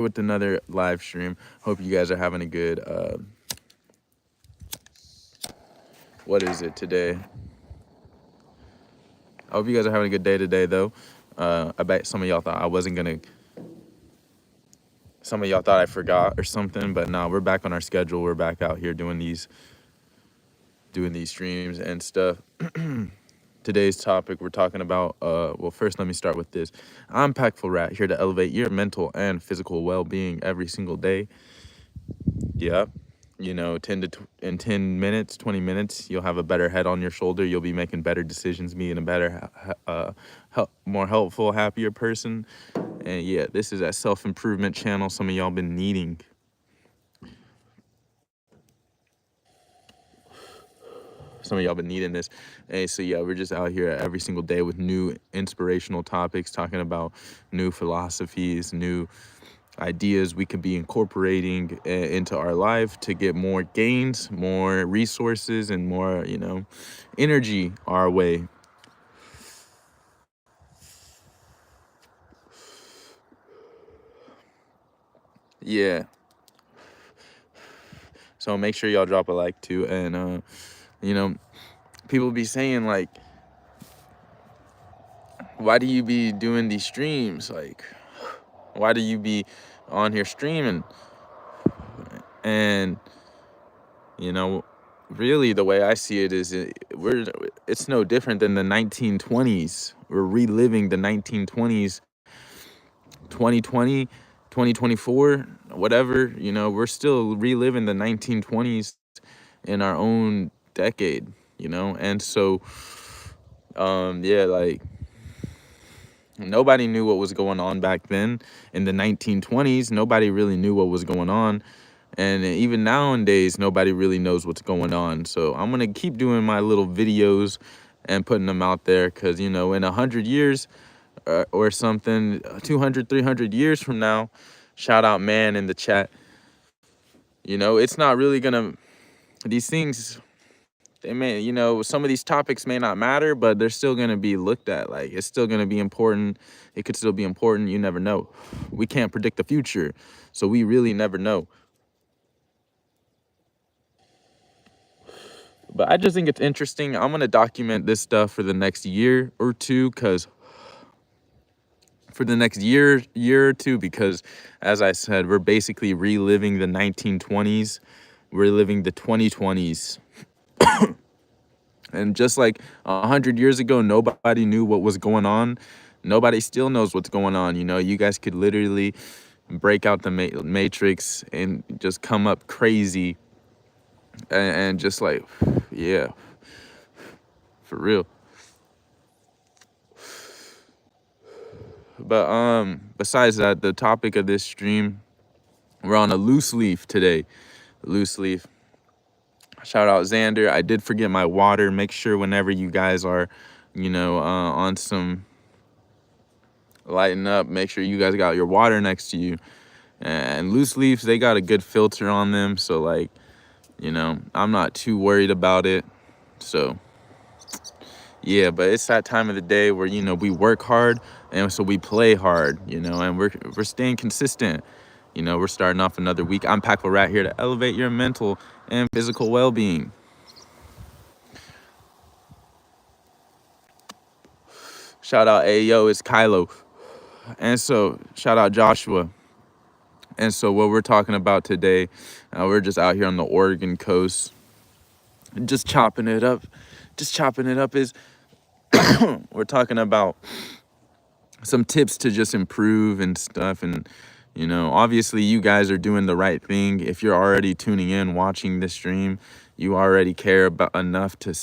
with another live stream. Hope you guys are having a good what is it today? I hope you guys are having a good day today though. I bet some of y'all thought I wasn't gonna some of y'all thought I forgot or something, but nah, we're back on our schedule. We're back out here doing these streams and stuff. Today's topic we're talking about, well, first let me start with this. I'm Packful Rat, here to elevate your mental and physical well-being every single day. Yeah, you know, in 10 minutes, 20 minutes, you'll have a better head on your shoulder. You'll be making better decisions, being a better, more helpful, happier person. And yeah, this is that self-improvement channel some of y'all been needing. Some of y'all been needing this. And so yeah, we're just out here every single day with new inspirational topics, talking about new philosophies, new ideas we could be incorporating into our life to get more gains, more resources, and more, energy our way. Yeah. So make sure y'all drop a like too. And, people be saying like, why do you be doing these streams? Like, why do you be on here streaming? And, really the way I see it is it's no different than the 1920s. We're reliving the 1920s, 2020, 2024, whatever, we're still reliving the 1920s in our own decade, and so yeah, like nobody knew what was going on back then in the 1920s. Nobody really knew what was going on. And even nowadays, nobody really knows what's going on. So I'm going to keep doing my little videos and putting them out there because, in 100 years or something, 200, 300 years from now, shout out man in the chat, it's not really going to, these things, they may, some of these topics may not matter, but they're still going to be looked at. Like, it's still going to be important. It could still be important. You never know. We can't predict the future. So we really never know. But I just think it's interesting. I'm going to document this stuff for the next year or two because or two, because as I said, we're basically reliving the 1920s. We're living the 2020s. And just like 100 years ago, nobody knew what was going on. Nobody still knows what's going on. You guys could literally break out the matrix and just come up crazy and just like, yeah, for real. But besides that, the topic of this stream, we're on a loose leaf today. Loose leaf. Shout out Xander. I did forget my water. Make sure whenever you guys are, on some lighten up, make sure you guys got your water next to you. And loose leaves, they got a good filter on them. So like, I'm not too worried about it. So yeah, but it's that time of the day where, we work hard and so we play hard, and we're staying consistent. We're starting off another week. I'm Packful Rat, here to elevate your mental and physical well-being. Shout out Ayo, it's Kylo. And so shout out Joshua. And so what we're talking about today, we're just out here on the Oregon coast, just chopping it up. Just chopping it up is we're talking about some tips to just improve and stuff. And obviously you guys are doing the right thing. If you're already tuning in, watching this stream, you already care about enough to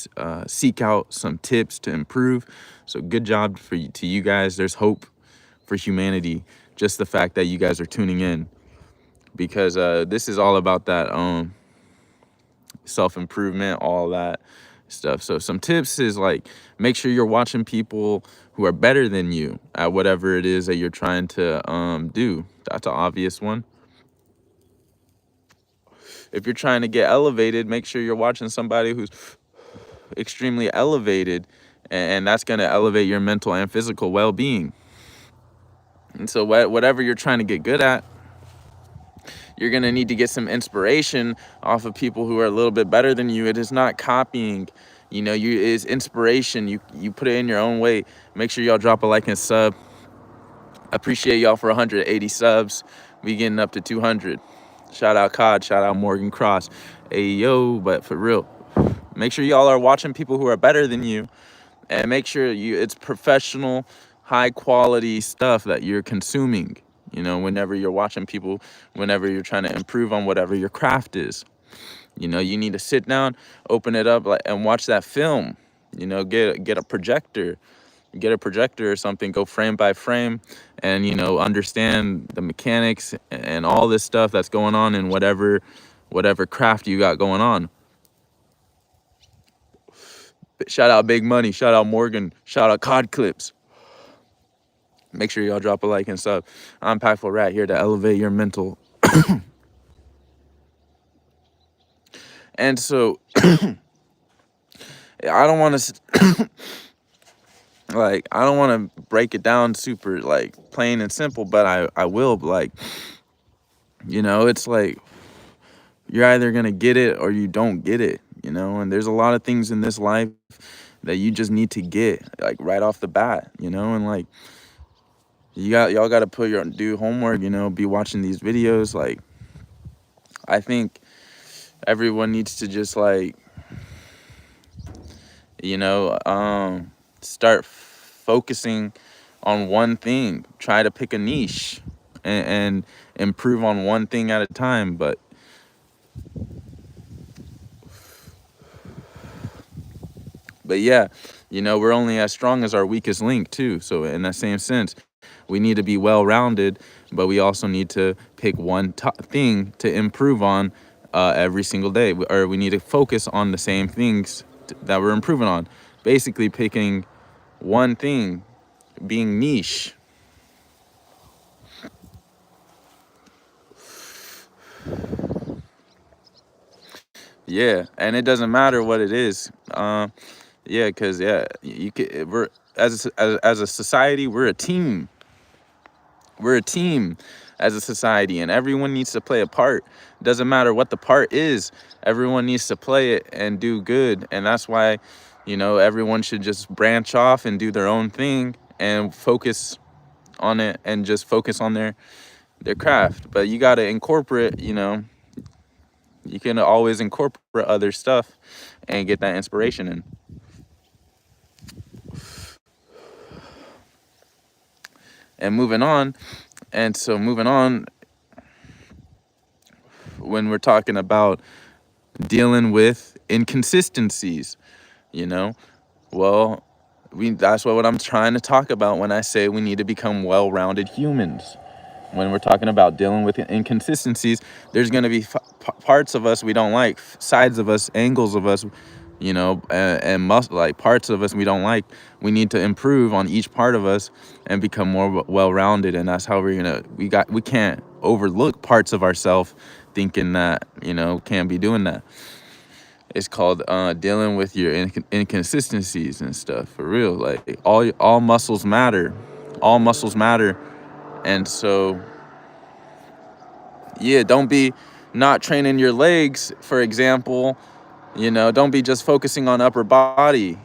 seek out some tips to improve. So good job to you guys. There's hope for humanity, just the fact that you guys are tuning in, because this is all about that self-improvement, all that stuff. So some tips is like, make sure you're watching people who are better than you at whatever it is that you're trying to do. That's an obvious one. If you're trying to get elevated, make sure you're watching somebody who's extremely elevated, and that's going to elevate your mental and physical well-being. And so whatever you're trying to get good at, You're going to need to get some inspiration off of people who are a little bit better than you. It is not copying. It is inspiration. You put it in your own way. Make sure y'all drop a like and sub. Appreciate y'all for 180 subs. We getting up to 200. Shout out COD. Shout out Morgan Cross. Hey, yo, but for real, make sure y'all are watching people who are better than you, and make sure it's professional, high quality stuff that you're consuming. Whenever you're watching people, whenever you're trying to improve on whatever your craft is. You need to sit down, open it up, and watch that film. Get a projector. Get a projector or something, go frame by frame, and understand the mechanics and all this stuff that's going on in whatever craft you got going on. Shout out Big Money, shout out Morgan, shout out COD Clips. Make sure y'all drop a like and sub. I'm Packful Rat, here to elevate your mental. And so I don't want to I don't want to break it down super plain and simple, but I will. It's like you're either gonna get it or you don't get it. And there's a lot of things in this life that you just need to get right off the bat. And y'all got to do homework. Be watching these videos. I think everyone needs to just start focusing on one thing. Try to pick a niche and improve on one thing at a time. But yeah, we're only as strong as our weakest link too. So in that same sense, we need to be well-rounded, but we also need to pick one thing to improve on every single day, or we need to focus on the same things that we're improving on. Basically picking one thing, being niche. Yeah, and it doesn't matter what it is. Because we're as a society, we're a team. We're a team as a society, and everyone needs to play a part. Doesn't matter what the part is, everyone needs to play it and do good. And that's why, everyone should just branch off and do their own thing and focus on it, and just focus on their craft. But you got to incorporate, you can always incorporate other stuff and get that inspiration in. And moving on, when we're talking about dealing with inconsistencies, that's what I'm trying to talk about when I say we need to become well-rounded humans. When we're talking about dealing with inconsistencies, there's going to be parts of us we don't like, sides of us, angles of us, and parts of us we don't like. We need to improve on each part of us and become more well-rounded. And that's how we can't overlook parts of ourselves thinking that, can't be doing that. It's called dealing with your inconsistencies and stuff, for real. All muscles matter. All muscles matter. And so, yeah, don't be not training your legs, for example. Don't be just focusing on upper body.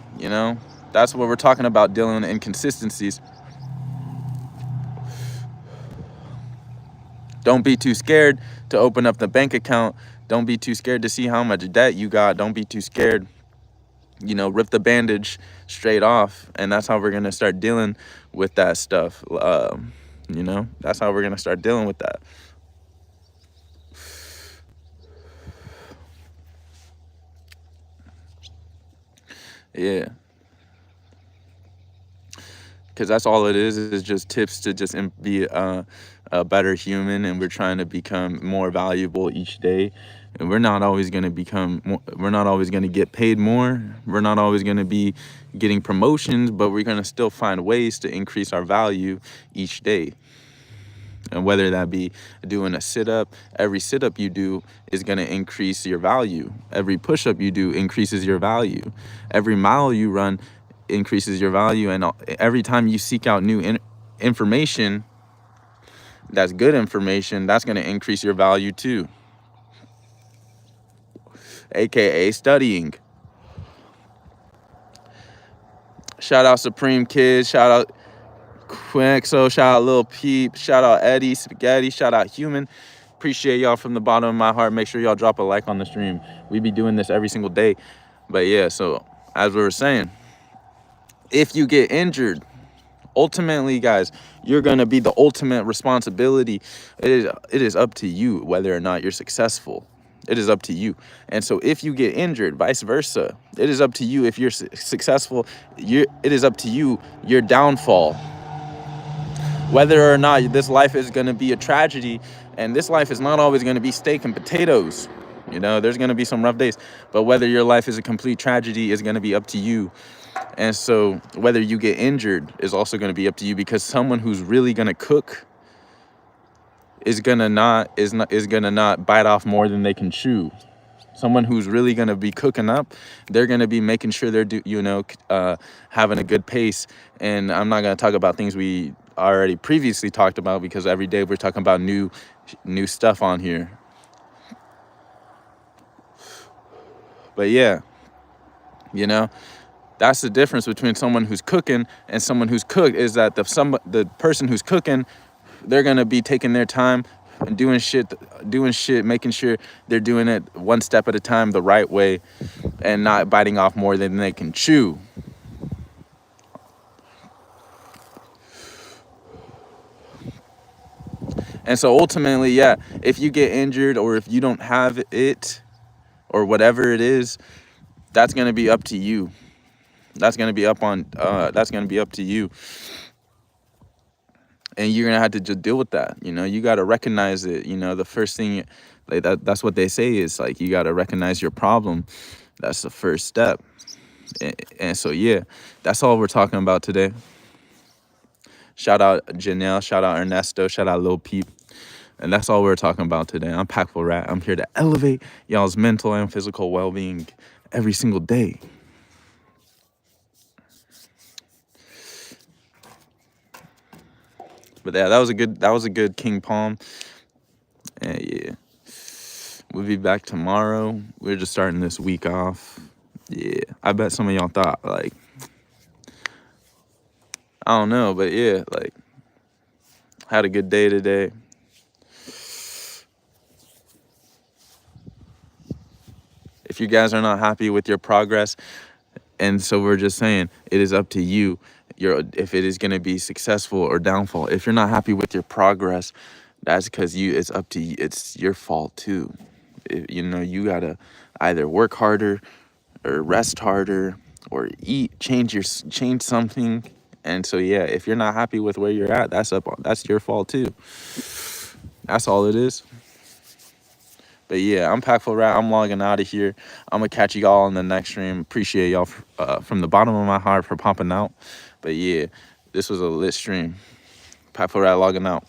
That's what we're talking about, dealing with inconsistencies. Don't be too scared to open up the bank account. Don't be too scared to see how much debt you got. Don't be too scared. Rip the bandage straight off. And that's how we're going to start dealing with that stuff. That's how we're going to start dealing with that. Yeah. Because that's all it is just tips to just be a better human. And we're trying to become more valuable each day. And we're not always going to we're not always going to get paid more. We're not always going to be getting promotions, but we're going to still find ways to increase our value each day. And whether that be doing a sit-up, every sit-up you do is going to increase your value. Every push-up you do increases your value. Every mile you run increases your value. And every time you seek out new information, that's good information, that's going to increase your value too, aka studying. Shout out Supreme Kids, shout out Quexo, shout out Lil Peep, shout out Eddie Spaghetti, shout out Human. Appreciate y'all from the bottom of my heart. Make sure y'all drop a like on the stream. We be doing this every single day. But yeah, so as we were saying, if you get injured, ultimately, guys, you're gonna be the ultimate responsibility. It is up to you whether or not you're successful. It is up to you. And so if you get injured, vice versa, it is up to you. If you're successful, it is up to you, your downfall. Whether or not this life is going to be a tragedy, and this life is not always going to be steak and potatoes. You know, there's going to be some rough days, but whether your life is a complete tragedy is going to be up to you. And so whether you get injured is also going to be up to you, because someone who's really going to cook is going to not bite off more than they can chew. Someone who's really going to be cooking up, they're going to be making sure they're having a good pace. And I'm not going to talk about things we already previously talked about, because every day we're talking about new stuff on here. But yeah, you know, that's the difference between someone who's cooking and someone who's cooked, is that the person who's cooking, they're going to be taking their time and doing shit, making sure they're doing it one step at a time the right way, and not biting off more than they can chew. And so ultimately, yeah, if you get injured or if you don't have it or whatever it is, that's going to be up to you. That's going to be up to you. And you're going to have to just deal with that. You know, you got to recognize it. You know, the first thing, like that's what they say, is like, you got to recognize your problem. That's the first step. And so, yeah, that's all we're talking about today. Shout out Janelle, shout out Ernesto, shout out Lil Peep. And that's all we're talking about today. I'm Packful Rat. I'm here to elevate y'all's mental and physical well-being every single day. But yeah, that was a good King Palm. And yeah, we'll be back tomorrow. We're just starting this week off. Yeah, I bet some of y'all thought, like, I don't know, but yeah, like, had a good day today. If you guys are not happy with your progress, and so we're just saying, it is up to you. If it is going to be successful or downfall. If you're not happy with your progress, that's because it's up to you. It's your fault too. You gotta either work harder or rest harder or eat, change something. And so yeah, if you're not happy with where you're at, that's your fault too. That's all it is. But yeah, I'm Packful Rat. I'm logging out of here. I'm gonna catch you all in the next stream. Appreciate y'all from the bottom of my heart for popping out. But yeah, this was a lit stream. Packful Rat logging out.